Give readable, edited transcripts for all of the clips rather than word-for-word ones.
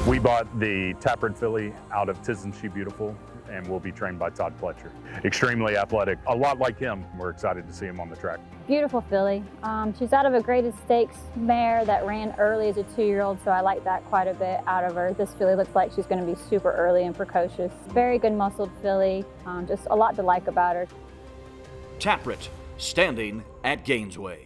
We bought the Taproot filly out of Tisn't She Beautiful and will be trained by Todd Pletcher. Extremely athletic, a lot like him. We're excited to see him on the track. Beautiful filly. She's out of a graded stakes mare that ran early as a 2-year-old, so I like that quite a bit out of her. This filly looks like she's going to be super early and precocious. Very good muscled filly, just a lot to like about her. Taproot, standing at Gainesway.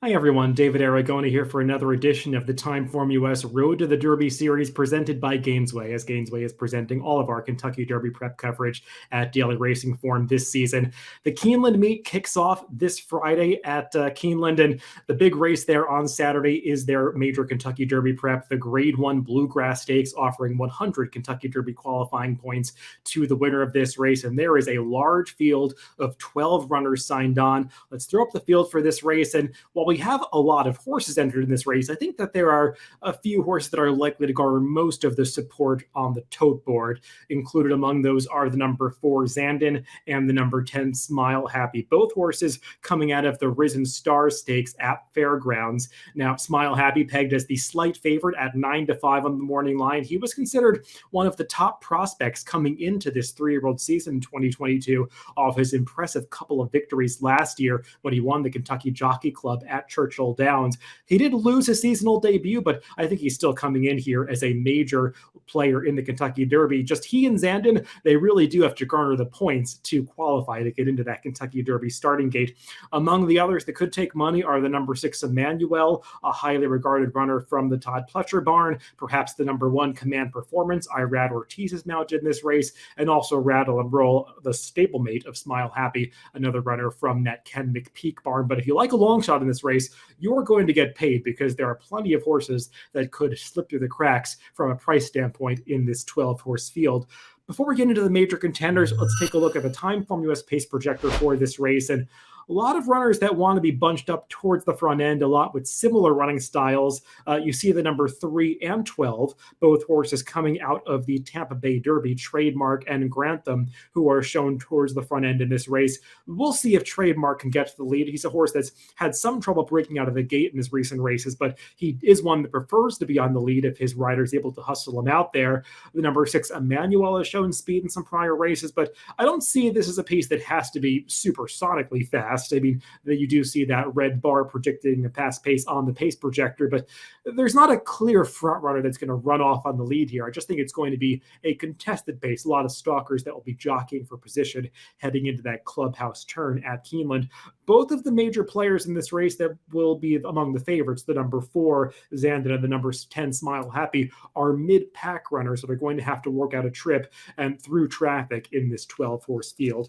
Hi everyone, David Aragona here for another edition of the TimeformUS Road to the Derby series presented by Gainesway, as Gainesway is presenting all of our Kentucky Derby prep coverage at Daily Racing Form this season. The Keeneland meet kicks off this Friday at Keeneland, and the big race there on Saturday is their major Kentucky Derby prep, the Grade 1 Bluegrass Stakes, offering 100 Kentucky Derby qualifying points to the winner of this race, and there is a large field of 12 runners signed on. Let's throw up the field for this race, and while we have a lot of horses entered in this race, I think that there are a few horses that are likely to garner most of the support on the tote board. Included among those are the number 4 Zanden and the number 10 Smile Happy, both horses coming out of the Risen Star Stakes at Fairgrounds. Now, Smile Happy pegged as the slight favorite at 9-5 on the morning line. He was considered one of the top prospects coming into this 3-year-old season in 2022 off his impressive couple of victories last year when he won the Kentucky Jockey Club at Churchill Downs. He did lose his seasonal debut, but I think he's still coming in here as a major player in the Kentucky Derby. Just he and Zanden, they really do have to garner the points to qualify to get into that Kentucky Derby starting gate. Among the others that could take money are the number 6 Emmanuel, a highly regarded runner from the Todd Pletcher barn, perhaps the number 1 Command Performance, Irad Ortiz is mounted in this race, and also Rattle and Roll, the stablemate of Smile Happy, another runner from that Ken McPeak barn. But if you like a long shot in this race, you're going to get paid because there are plenty of horses that could slip through the cracks from a price standpoint in this 12-horse field. Before we get into the major contenders, let's take a look at the TimeformUS pace projector for this race. And a lot of runners that want to be bunched up towards the front end, a lot with similar running styles. You see the number 3 and 12, both horses coming out of the Tampa Bay Derby, Trademark and Grantham, who are shown towards the front end in this race. We'll see if Trademark can get to the lead. He's a horse that's had some trouble breaking out of the gate in his recent races, but he is one that prefers to be on the lead if his rider is able to hustle him out there. The number 6, Emmanuel, has shown speed in some prior races, but I don't see this as a pace that has to be supersonically fast. I mean, that you do see that red bar predicting a fast pace on the pace projector, but there's not a clear front runner that's going to run off on the lead here. I just think it's going to be a contested pace. A lot of stalkers that will be jockeying for position heading into that clubhouse turn at Keeneland. Both of the major players in this race that will be among the favorites, the number 4 Zanden and the number 10 Smile Happy, are mid-pack runners that are going to have to work out a trip and through traffic in this 12-horse field.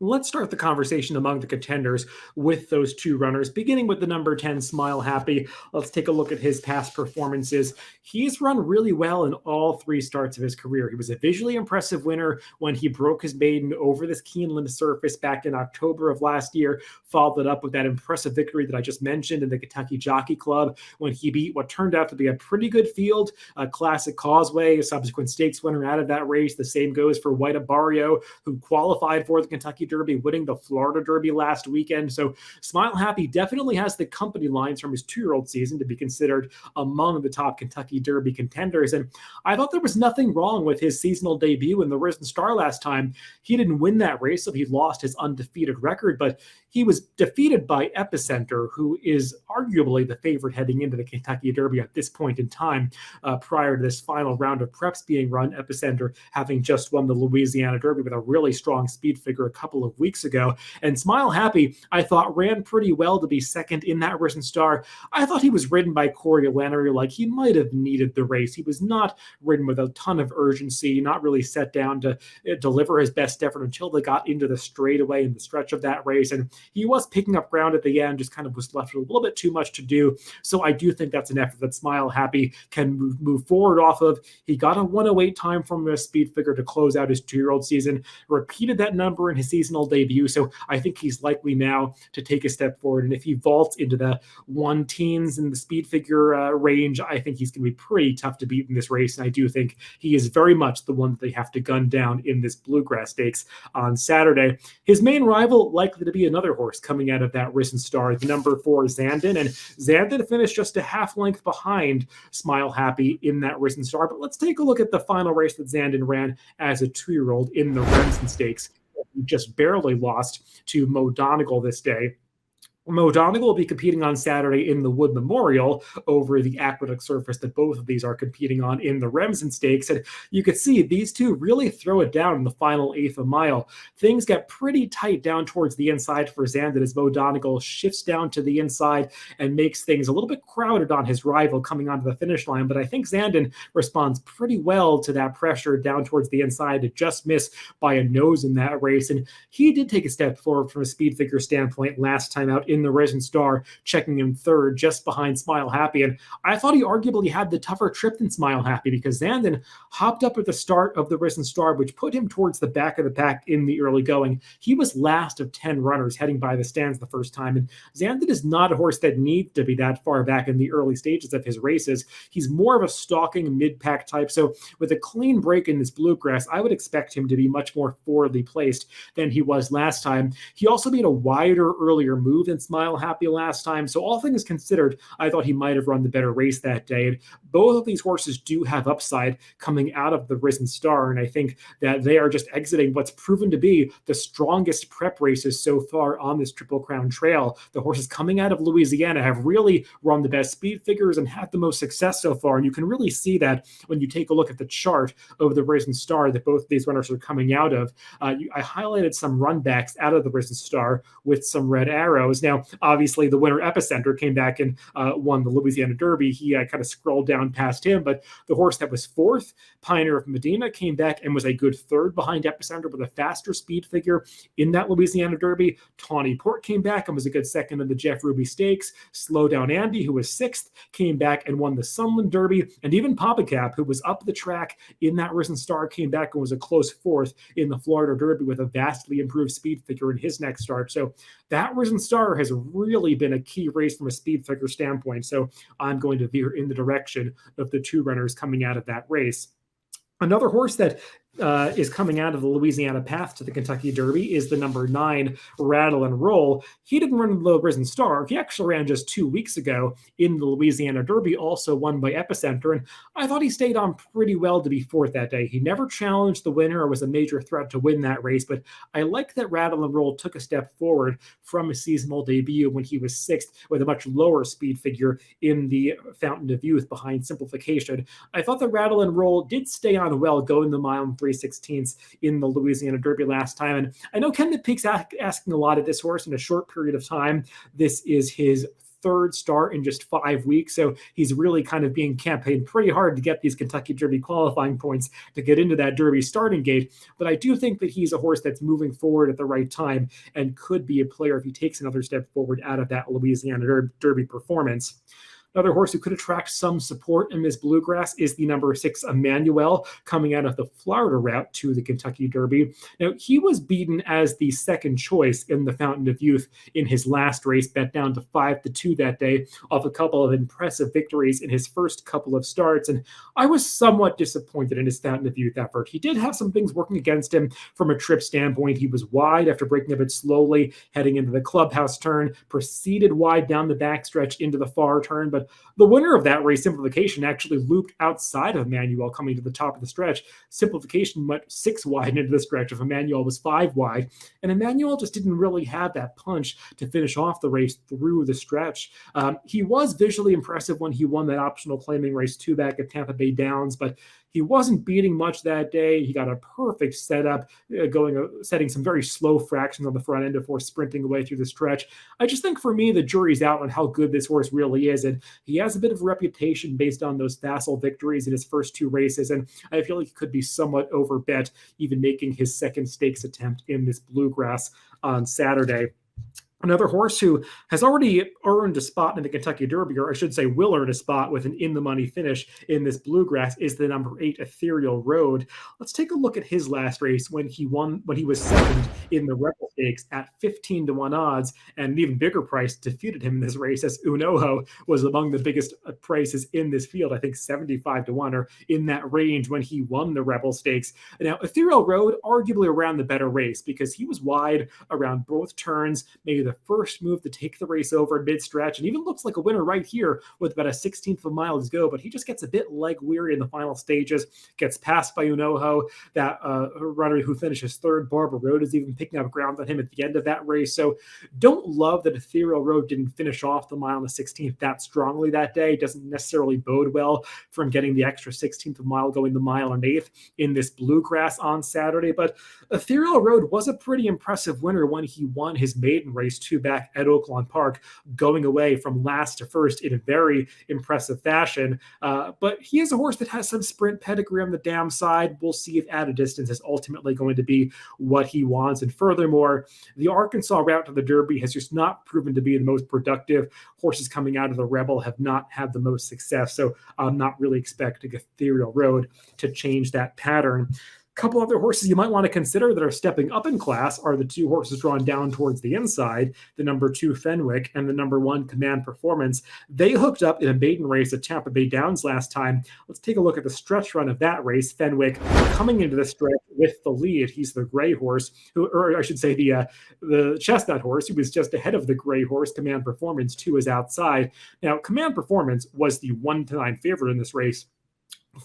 Let's start the conversation among the contenders with those 2 runners, beginning with the number 10, Smile Happy. Let's take a look at his past performances. He's run really well in all 3 starts of his career. He was a visually impressive winner when he broke his maiden over this Keeneland surface back in October of last year, followed it up with that impressive victory that I just mentioned in the Kentucky Jockey Club when he beat what turned out to be a pretty good field, a Classic Causeway, a subsequent stakes winner out of that race. The same goes for White Abario, who qualified for the Kentucky Derby, winning the Florida Derby last weekend. So Smile Happy definitely has the company lines from his 2-year-old season to be considered among the top Kentucky Derby contenders. And I thought there was nothing wrong with his seasonal debut in the Risen Star last time. He didn't win that race, so he lost his undefeated record, but he was defeated by Epicenter, who is arguably the favorite heading into the Kentucky Derby at this point in time. Prior to this final round of preps being run, Epicenter having just won the Louisiana Derby with a really strong speed figure a couple of weeks ago. And Smile Happy, I thought, ran pretty well to be second in that Risen Star. I thought he was ridden by Corey Lannery like he might have needed the race. He was not ridden with a ton of urgency, not really set down to deliver his best effort until they got into the straightaway in the stretch of that race. And he was picking up ground at the end, just kind of was left with a little bit too much to do. So I do think that's an effort that Smile Happy can move forward off of. He got a 1:08 time from a speed figure to close out his 2-year-old season, repeated that number in his season seasonal debut, so I think he's likely now to take a step forward. And if he vaults into the 1-teens in the speed figure range, I think he's going to be pretty tough to beat in this race. And I do think he is very much the one that they have to gun down in this Bluegrass Stakes on Saturday. His main rival likely to be another horse coming out of that Risen Star, the number 4 Zanden. And Zanden finished just a half length behind Smile Happy in that Risen Star. But let's take a look at the final race that Zanden ran as a 2-year-old in the Remsen Stakes. He just barely lost to Mo Donegal this day. Mo Donegal will be competing on Saturday in the Wood Memorial over the aqueduct surface that both of these are competing on in the Remsen Stakes. And you could see these two really throw it down in the final eighth of a mile. Things get pretty tight down towards the inside for Zanden as Mo Donegal shifts down to the inside and makes things a little bit crowded on his rival coming onto the finish line. But I think Zanden responds pretty well to that pressure down towards the inside to just miss by a nose in that race. And he did take a step forward from a speed figure standpoint last time out in the Risen Star, checking in third just behind Smile Happy. And I thought he arguably had the tougher trip than Smile Happy because Zanden hopped up at the start of the Risen Star, which put him towards the back of the pack in the early going. He was last of 10 runners heading by the stands the first time. And Zanden is not a horse that needs to be that far back in the early stages of his races. He's more of a stalking mid-pack type. So with a clean break in this Bluegrass, I would expect him to be much more forwardly placed than he was last time. He also made a wider earlier move than Smile Happy last time. So all things considered, I thought he might have run the better race that day. And both of these horses do have upside coming out of the Risen Star. And I think that they are just exiting what's proven to be the strongest prep races so far on this Triple Crown trail. The horses coming out of Louisiana have really run the best speed figures and had the most success so far. And you can really see that when you take a look at the chart of the Risen Star that both of these runners are coming out of. I highlighted some runbacks out of the Risen Star with some red arrows. Now, obviously, the winner Epicenter came back and won the Louisiana Derby. He kind of scrolled down past him, but the horse that was fourth, Pioneer of Medina, came back and was a good third behind Epicenter with a faster speed figure in that Louisiana Derby. Tawny Port came back and was a good second in the Jeff Ruby Stakes. Slow Down Andy, who was sixth, came back and won the Sunland Derby. And even Papa Cap, who was up the track in that Risen Star, came back and was a close fourth in the Florida Derby with a vastly improved speed figure in his next start. So that Risen Star has really been a key race from a speed figure standpoint. So I'm going to veer in the direction of the two runners coming out of that race. Another horse that is coming out of the Louisiana path to the Kentucky Derby is the number 9 Rattle and Roll. He didn't run the Risen Star. He actually ran just 2 weeks ago in the Louisiana Derby, also won by Epicenter. And I thought he stayed on pretty well to be fourth that day. He never challenged the winner or was a major threat to win that race, but I like that Rattle and Roll took a step forward from a seasonal debut when he was sixth with a much lower speed figure in the Fountain of Youth behind Simplification. I thought that Rattle and Roll did stay on well going the mile and 3/16 in the Louisiana Derby last time. And I know Ken McPeak's asking a lot of this horse in a short period of time. This is his third start in just 5 weeks. So he's really kind of being campaigned pretty hard to get these Kentucky Derby qualifying points to get into that Derby starting gate. But I do think that he's a horse that's moving forward at the right time and could be a player if he takes another step forward out of that Louisiana Derby performance. Another horse who could attract some support in this Bluegrass is the number 6 Emmanuel, coming out of the Florida route to the Kentucky Derby. Now, he was beaten as the second choice in the Fountain of Youth in his last race, bet down to 5-2 that day, off a couple of impressive victories in his first couple of starts. And I was somewhat disappointed in his Fountain of Youth effort. He did have some things working against him from a trip standpoint. He was wide after breaking a bit slowly, heading into the clubhouse turn, proceeded wide down the backstretch into the far turn, but the winner of that race, Simplification, actually looped outside of Emmanuel coming to the top of the stretch. Simplification went 6 wide into the stretch if Emmanuel was 5 wide. And Emmanuel just didn't really have that punch to finish off the race through the stretch. He was visually impressive when he won that optional claiming race 2 back at Tampa Bay Downs, but he wasn't beating much that day. He got a perfect setup, setting some very slow fractions on the front end before sprinting away through the stretch. I just think for me, the jury's out on how good this horse really is. And he has a bit of a reputation based on those facile victories in his first 2 races. And I feel like he could be somewhat overbet, even making his second stakes attempt in this Bluegrass on Saturday. Another horse who has already earned a spot in the Kentucky Derby, or I should say will earn a spot with an in-the-money finish in this Bluegrass, is the number 8 Ethereal Road. Let's take a look at his last race when he was second in the Rebel Stakes at 15-1 odds, and an even bigger price defeated him in this race, as Unoho was among the biggest prices in this field. I think 75-1 or in that range when he won the Rebel Stakes. Now, Ethereal Road arguably around the better race because he was wide around both turns, maybe the first move to take the race over mid-stretch, and even looks like a winner right here with about a 16th of a mile to go, but he just gets a bit leg weary in the final stages, gets passed by Unoho, that runner who finishes third. Barbara Road is even picking up ground on him at the end of that race. So don't love that Ethereal Road didn't finish off the mile on the 16th that strongly that day. Doesn't necessarily bode well from getting the extra 16th of a mile going the mile and eighth in this Bluegrass on Saturday. But Ethereal Road was a pretty impressive winner when he won his maiden race two back at Oaklawn Park, going away from last to first in a very impressive fashion. But he is a horse that has some sprint pedigree on the dam side. We'll see if at a distance is ultimately going to be what he wants. And furthermore, the Arkansas route to the Derby has just not proven to be the most productive. Horses coming out of the Rebel have not had the most success. So I'm not really expecting Ethereal Road to change that pattern. Couple other horses you might want to consider that are stepping up in class are the two horses drawn down towards the inside, the number 2 Fenwick and the number 1 Command Performance. They hooked up in a maiden race at Tampa Bay Downs last time. Let's take a look at the stretch run of that race. Fenwick coming into the stretch with the lead. He's the gray horse, or I should say the chestnut horse, who was just ahead of the gray horse. Command Performance 2 is outside. Now, Command Performance was the 1-9 favorite in this race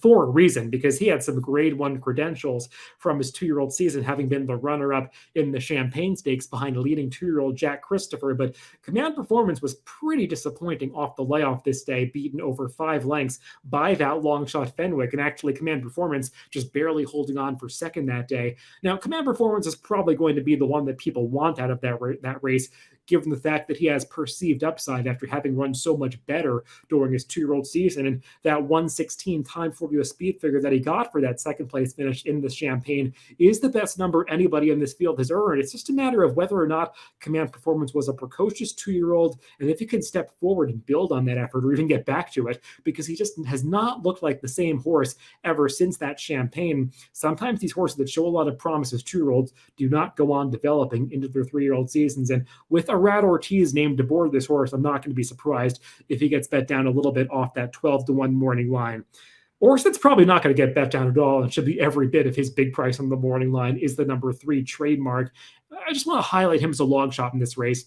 for a reason, because he had some grade 1 credentials from his 2-year-old season, having been the runner-up in the Champagne Stakes behind leading 2-year-old Jack Christopher. But Command Performance was pretty disappointing off the layoff this day, beaten over 5 lengths by that long shot Fenwick, and actually Command Performance just barely holding on for second that day. Now, Command Performance is probably going to be the one that people want out of that race, given the fact that he has perceived upside after having run so much better during his 2-year-old season. And that 116 TimeformUS speed figure that he got for that second place finish in the Champagne is the best number anybody in this field has earned. It's just a matter of whether or not Command Performance was a precocious 2-year-old, and if he can step forward and build on that effort or even get back to it, because he just has not looked like the same horse ever since that Champagne. Sometimes these horses that show a lot of promise as 2-year-olds do not go on developing into their 3-year-old seasons. And with Arad Ortiz named aboard this horse, I'm not going to be surprised if he gets bet down a little bit off that 12-1 morning line. Horse that's probably not going to get bet down at all and should be every bit of his big price on the morning line is the number 3 Trademark. I just want to highlight him as a long shot in this race.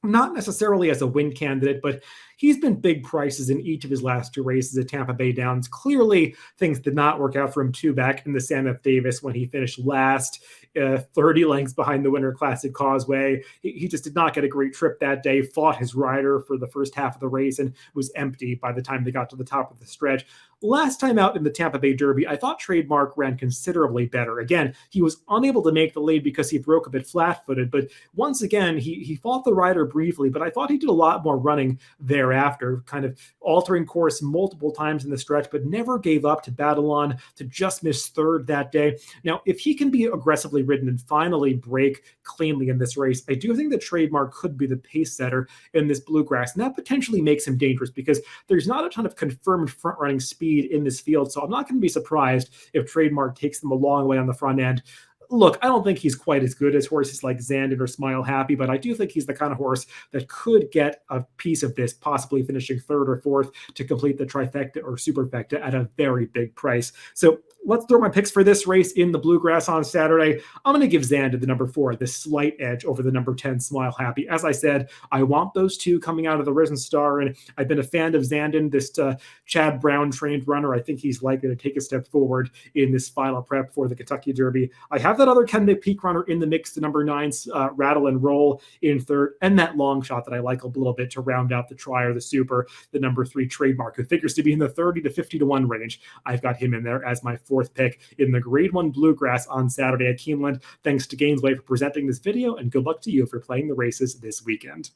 Not necessarily as a win candidate, but he's been big prices in each of his last 2 races at Tampa Bay Downs. Clearly, things did not work out for him too back in the Sam F. Davis when he finished last, 30 lengths behind the Winter Classic Causeway. He just did not get a great trip that day, fought his rider for the first half of the race and was empty by the time they got to the top of the stretch. Last time out in the Tampa Bay Derby, I thought Trademark ran considerably better. Again, he was unable to make the lead because he broke a bit flat-footed, but once again, he fought the rider briefly, but I thought he did a lot more running thereafter, kind of altering course multiple times in the stretch, but never gave up to battle on to just miss third that day. Now, if he can be aggressively ridden and finally break cleanly in this race, I do think that Trademark could be the pace setter in this Bluegrass, and that potentially makes him dangerous because there's not a ton of confirmed front-running speed in this field, so I'm not going to be surprised if Trademark takes them a long way on the front end. Look, I don't think he's quite as good as horses like Zanden or Smile Happy, but I do think he's the kind of horse that could get a piece of this, possibly finishing 3rd or 4th to complete the trifecta or superfecta at a very big price. So let's throw my picks for this race in the Bluegrass on Saturday. I'm going to give Zanden the number 4, the slight edge over the number 10, Smile Happy. As I said, I want those two coming out of the Risen Star, and I've been a fan of Zanden, this Chad Brown trained runner. I think he's likely to take a step forward in this final prep for the Kentucky Derby. I have that other Ken McPeak runner in the mix, the number 9, Rattle and Roll in 3rd, and that long shot that I like a little bit to round out the try or the super, the number 3 Trademark, who figures to be in the 30 to 50-1 range. I've got him in there as my 4th pick in the Grade 1 Bluegrass on Saturday at Keeneland. Thanks to Gainesway for presenting this video, and good luck to you for playing the races this weekend.